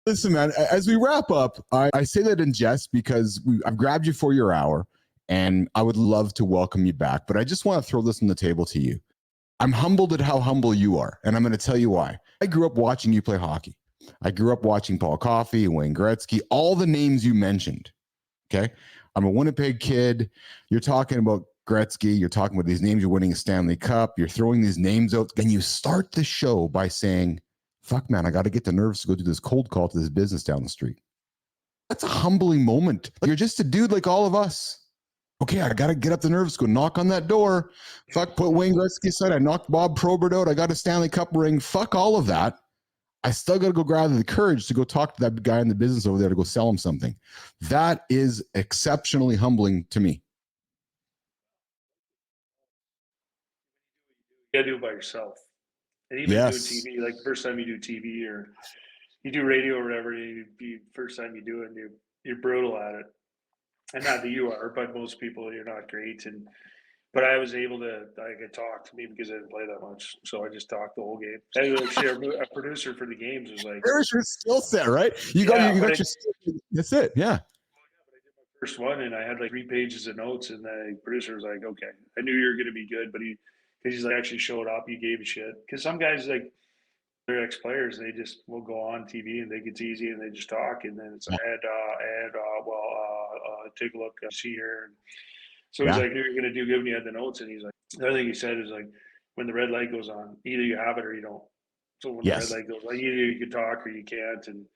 Listen, man, as we wrap up, I say that in jest because I've grabbed you for your hour and I would love to welcome you back. But I just want to throw this on the table to you. I'm humbled at how humble you are. And I'm going to tell you why. I grew up watching you play hockey. I grew up watching Paul Coffey, Wayne Gretzky, all the names you mentioned. Okay. I'm a Winnipeg kid. You're talking about Gretzky. You're talking about these names. You're winning a Stanley Cup. You're throwing these names out. Then you start the show by saying, fuck, man, I got to get the nerves to go do this cold call to this business down the street. That's a humbling moment. Like, you're just a dude like all of us. Okay, I got to get up the nerves, go knock on that door. Fuck, put Wayne Gretzky aside. I knocked Bob Probert out. I got a Stanley Cup ring. Fuck all of that. I still got to go grab the courage to go talk to that guy in the business over there to go sell him something. That is exceptionally humbling to me. You gotta do it by yourself. And even doing TV, like the first time you do TV or you do radio or whatever, first time you do it, and you're brutal at it. And not that you are, but most people, you're not great. But I was able to, I could talk to me because I didn't play that much. So I just talked the whole game. And actually, a producer for the games was like, there's your skill set, right? You got your skill. That's it. Yeah. First one, and I had like 3 pages of notes, and the producer was like, okay, I knew you were going to be good, but he's like, actually showed up, you gave a shit. Because some guys, like, they're ex-players, they just will go on TV and think it's easy and they just talk, and then it's take a look, see here. And so he's like, you're going to do good when you had the notes. And he's like, the other thing he said is like, when the red light goes on, either you have it or you don't. So when the red light goes on, either you can talk or you can't. And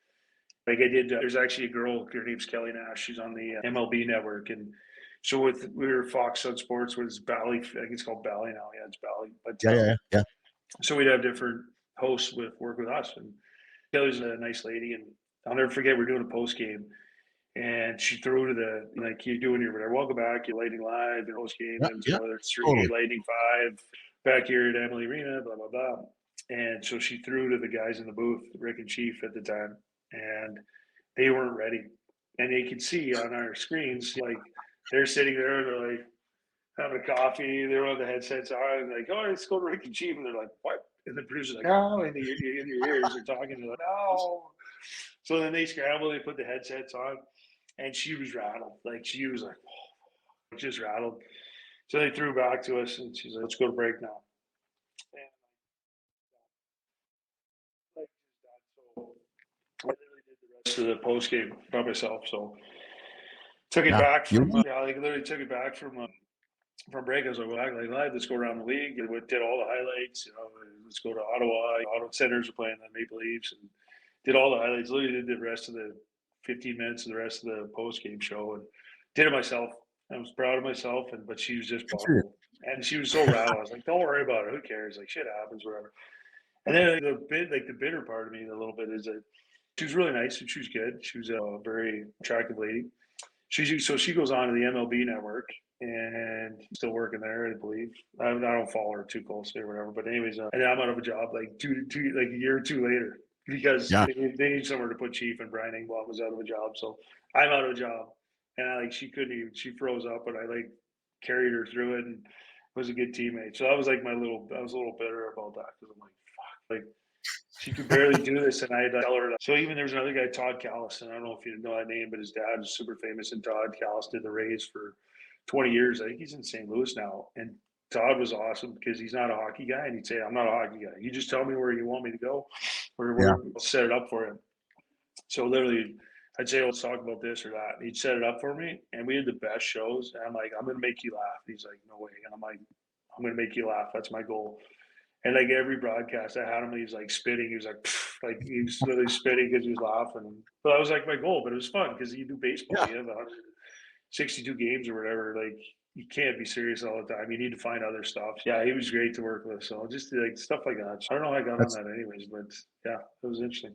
like I did, there's actually a girl, her name's Kelly Nash. She's on the MLB network. And so we were Fox Sun Sports was Bally, I think it's called Bally now. Yeah, it's Bally. But yeah. So we'd have different hosts work with us. And Kelly's a nice lady. And I'll never forget, we're doing a post game. And she threw to the, like, you're doing your whatever, welcome back, you're Lightning Live, your post game, whether it's 3, Lightning 5, back here at Emily Arena, blah, blah, blah. And so she threw to the guys in the booth, Rick and Chief at the time, and they weren't ready. And you could see on our screens, like, they're sitting there, they're like having a coffee, they're on the headsets on, and like, oh, let's go to Rick and Chief. And they're like, what? And the producer's like, no, in your ears, they're talking, they're like, no. So then they scramble, they put the headsets on. And she was rattled. Like, she was like, oh, just rattled. So they threw back to us, and she's like, let's go to break now. So I literally did the rest of the post game by myself. So took it back from, literally took it back from break. I was like, well, let's go around the league. And we did all the highlights. Let's go to Ottawa. Ottawa Senators are playing the Maple Leafs, and did all the highlights. Literally did the rest of the 15 minutes of the rest of the post game show, and did it myself. I was proud of myself, but she was just bummed. And she was so rattled. I was like, don't worry about it. Who cares? Like, shit happens, whatever. And then the bitter part of me a little bit is that she was really nice and she was good. She was a very attractive lady. So she goes on to the MLB network and still working there, I believe. I don't follow her too closely or whatever. But anyways, and I'm out of a job like like a year or two later because they need somewhere to put Chief, and Brian Engblom was out of a job. So I'm out of a job, and she couldn't even. She froze up, but I carried her through it and was a good teammate. So that was like I was a little bitter about that because I'm like, fuck, like she could barely do this, and I had to tell her. So even there's another guy, Todd Callis, and I don't know if you know that name, but his dad is super famous, and Todd Callis did the Rays for 20 years. I think he's in St. Louis now, and Todd was awesome because he's not a hockey guy, and he'd say, I'm not a hockey guy. You just tell me where you want me to go, or we'll set it up for him. So literally, I'd say, let's talk about this or that. And he'd set it up for me, and we had the best shows. And I'm like, I'm going to make you laugh. And he's like, no way. And I'm like, I'm going to make you laugh. That's my goal. And like every broadcast I had him, he was like spitting. He was like he was literally spitting because he was laughing. But that was like my goal. But it was fun because you do baseball. You have 162 games or whatever. Like, you can't be serious all the time. You need to find other stuff. Yeah, he was great to work with. So just like stuff like that. So I don't know how I got on that anyways, but yeah, it was interesting.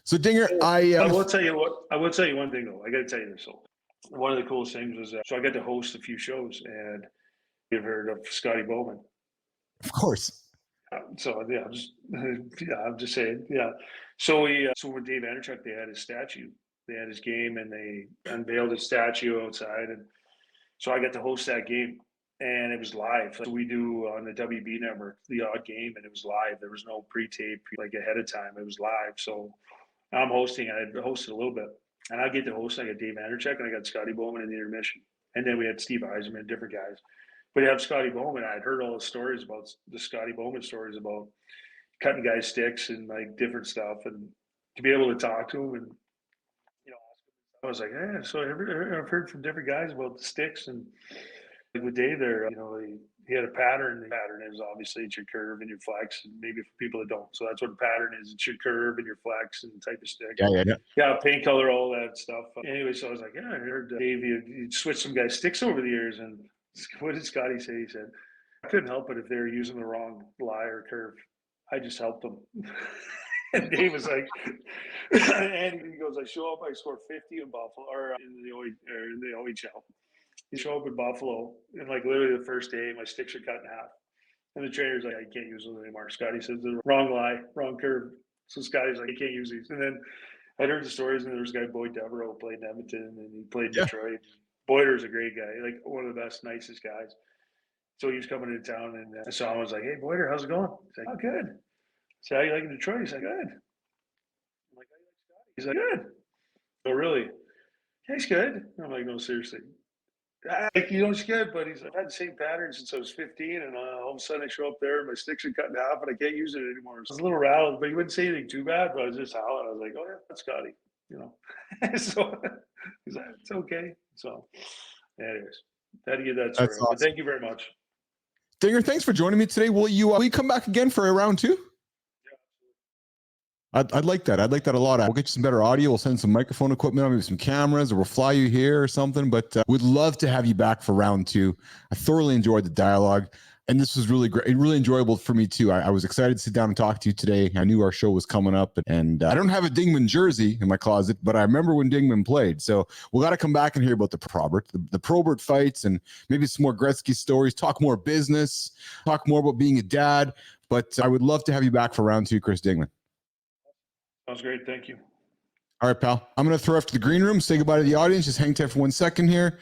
So Dinger, I will tell you what. I will tell you one thing though. I got to tell you this. So one of the coolest things was so I got to host a few shows, and you've heard of Scotty Bowman. Of course. So yeah, I'm just saying, yeah. So when Dave Andreychuk, they had his statue, they had his game, and they unveiled his statue outside, and so I got to host that game, and it was live. So we do on the WB network the odd game, and it was live. There was no pre-tape like ahead of time. It was live. So I'm hosting. I hosted a little bit, and I get to host. I got Dave Vandercheck, and I got Scotty Bowman in the intermission, and then we had Steve Eisenman, different guys. But you have Scotty Bowman. I'd heard all the stories about the Scotty Bowman stories about cutting guys' sticks and like different stuff, and to be able to talk to him and I was like, yeah. So I've heard from different guys about the sticks, and like with Dave there, he had a pattern. The pattern is obviously it's your curve and your flex, and maybe for people that don't. So that's what a pattern is. It's your curve and your flex and type of stick. Yeah, paint color, all that stuff. Anyway, so I was like, yeah, I heard Dave, you'd switched some guys' sticks over the years. And what did Scotty say? He said, I couldn't help it if they were using the wrong lie or curve. I just helped them. And Dave was like, and he goes, I show up, I score 50 in Buffalo or in the OHL. You show up in Buffalo, and like literally the first day, my sticks are cut in half. And the trainer's like, I can't use them anymore. Scotty says, the wrong lie, wrong curve. So Scotty's like, I can't use these. And then I heard the stories, and there was a guy, Boyd Devereaux, played in Edmonton, and he played in Detroit. Boyder's a great guy, like one of the best, nicest guys. So he was coming into town, and I saw him. I was like, hey, Boyder, how's it going? He's like, oh, good. So how you like in Detroit? He's like, good. I'm like, how you like Scotty? He's like, good. Oh, really? Yeah, he's good. I'm like, no, seriously. Like, he's good, but I've had the same pattern since I was 15, and all of a sudden I show up there, and my sticks are cut in half, and I can't use it anymore. So I was a little rattled, but he wouldn't say anything too bad, but I was just howling. I was like, oh, yeah, that's Scotty, So he's like, it's okay. So, anyways, had to get that story. Awesome. But thank you very much. Dinger, thanks for joining me today. Will you come back again for a round 2? I'd like that. I'd like that a lot. We'll get you some better audio. We'll send some microphone equipment, maybe some cameras, or we'll fly you here or something. But we'd love to have you back for round 2. I thoroughly enjoyed the dialogue, and this was really great, really enjoyable for me too. I was excited to sit down and talk to you today. I knew our show was coming up, and I don't have a Dingman jersey in my closet, but I remember when Dingman played. So we got to come back and hear about the Probert fights, and maybe some more Gretzky stories. Talk more business. Talk more about being a dad. But I would love to have you back for round 2, Chris Dingman. Sounds great. Thank you. All right, pal. I'm going to throw off to the green room. Say goodbye to the audience. Just hang tight for 1 second here.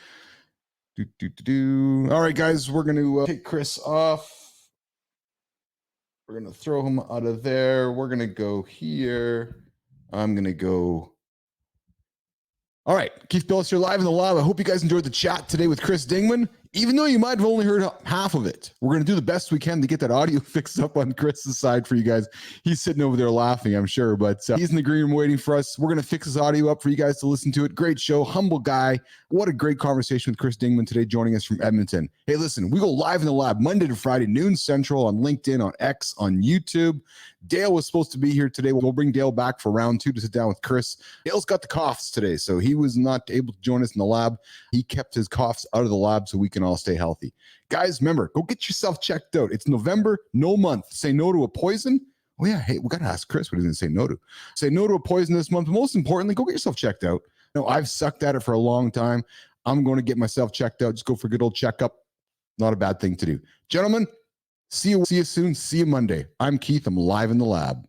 All right, guys. We're going to take Chris off. We're going to throw him out of there. We're going to go here. I'm going to go. All right. Keith Billis here live in the lab. I hope you guys enjoyed the chat today with Chris Dingman. Even though you might have only heard half of it, we're going to do the best we can to get that audio fixed up on Chris's side for you guys. He's sitting over there laughing, I'm sure, but he's in the green room waiting for us. We're going to fix his audio up for you guys to listen to it. Great show. Humble guy. What a great conversation with Chris Dingman today, joining us from Edmonton. Hey, listen, we go live in the lab Monday to Friday, noon Central, on LinkedIn, on X, on YouTube. Dale was supposed to be here today. We'll bring Dale back for round 2 to sit down with Chris. Dale's got the coughs today, so he was not able to join us in the lab. He kept his coughs out of the lab so we can all stay healthy. Guys, remember, go get yourself checked out. It's November, no month. Say no to a poison. Oh, yeah. Hey, we got to ask Chris what he's going to say no to. Say no to a poison this month. But most importantly, go get yourself checked out. No, I've sucked at it for a long time. I'm going to get myself checked out. Just go for a good old checkup. Not a bad thing to do. Gentlemen, see you soon. See you Monday. I'm Keith. I'm live in the lab.